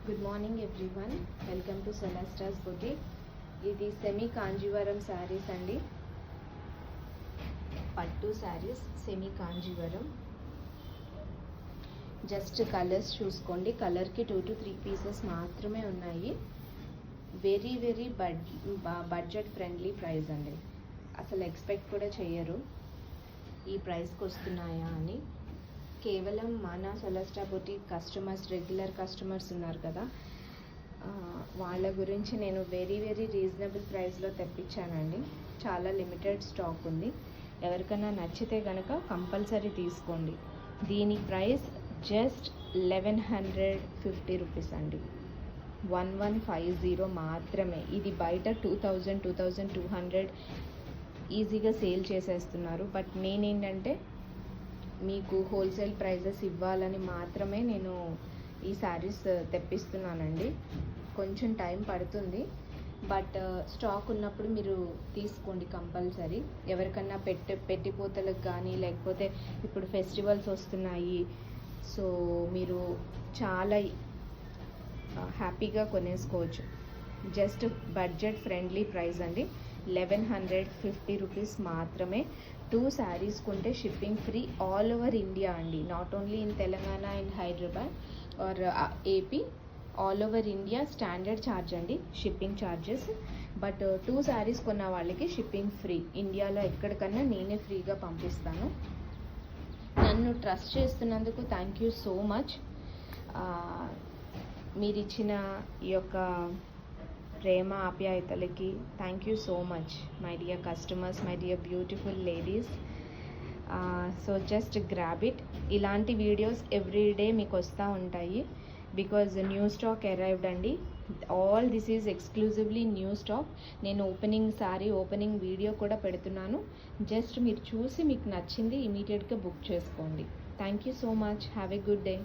Good morning everyone, welcome to Celesta's boutique. ఇది semi Kanjeevaram saris అండి, పట్టు saris semi Kanjeevaram. Just colours చూసుకోండి, కలర్కి 2 to 3 పీసెస్ మాత్రమే ఉన్నాయి. వెరీ బడ్జెట్ ఫ్రెండ్లీ ప్రైస్ అండి. అసలు ఎక్స్పెక్ట్ కూడా చేయరు ఈ ప్రైస్కి వస్తున్నాయా అని. కేవలం మన సెలెస్టా బొటిక్ కస్టమర్స్, రెగ్యులర్ కస్టమర్స్ ఉన్నారు కదా, వాళ్ళ గురించి నేను వెరీ రీజనబుల్ ప్రైస్లో తెప్పించానండి. చాలా లిమిటెడ్ స్టాక్ ఉంది. ఎవరికైనా నచ్చితే కనుక కంపల్సరీ తీసుకోండి. దీని ప్రైస్ జస్ట్ 1150 రూపీస్ అండి. 1150 మాత్రమే. ఇది బయట 2200 ఈజీగా సేల్ చేసేస్తున్నారు. బట్ నేనేంటంటే మీకు హోల్సేల్ ప్రైజెస్ ఇవ్వాలని మాత్రమే నేను ఈ శారీస్ తెప్పిస్తున్నానండి. కొంచెం టైం పడుతుంది, బట్ స్టాక్ ఉన్నప్పుడు మీరు తీసుకోండి కంపల్సరీ. ఎవరికన్నా పెట్టిపోతలకు కానీ, లేకపోతే ఇప్పుడు ఫెస్టివల్స్ వస్తున్నాయి, సో మీరు చాలా హ్యాపీగా కొనేసుకోవచ్చు. జస్ట్ బడ్జెట్ ఫ్రెండ్లీ ప్రైస్ అండి. 1150 రూపీస్ మాత్రమే. 2 శారీస్ కొంటే shipping free all over India అండి. Not only in Telangana, in Hyderabad or AP, all over India standard charge అండి షిప్పింగ్ ఛార్జెస్. బట్ 2 శారీస్ కొన్న వాళ్ళకి షిప్పింగ్ ఫ్రీ. ఇండియాలో ఎక్కడికన్నా నేనే ఫ్రీగా పంపిస్తాను. నన్ను ట్రస్ట్ చేస్తున్నందుకు థ్యాంక్ యూ సో మచ్. మీరు ఇచ్చిన ఈ యొక్క ప్రేమ ఆప్యాయతలకి thank you so much my dear customers, my dear beautiful ladies. So just grab it. ఇలాంటి వీడియోస్ ఎవ్రీడే మీకు వస్తూ ఉంటాయి, బికాజ్ న్యూ స్టాక్ అరైవ్డ్ అండి. All this is exclusively new stock. నేను ఓపెనింగ్ వీడియో కూడా పెడుతున్నాను. జస్ట్ మీరు చూసి మీకు నచ్చింది ఇమీడియట్గా బుక్ చేసుకోండి. Thank you so much. Have a good day.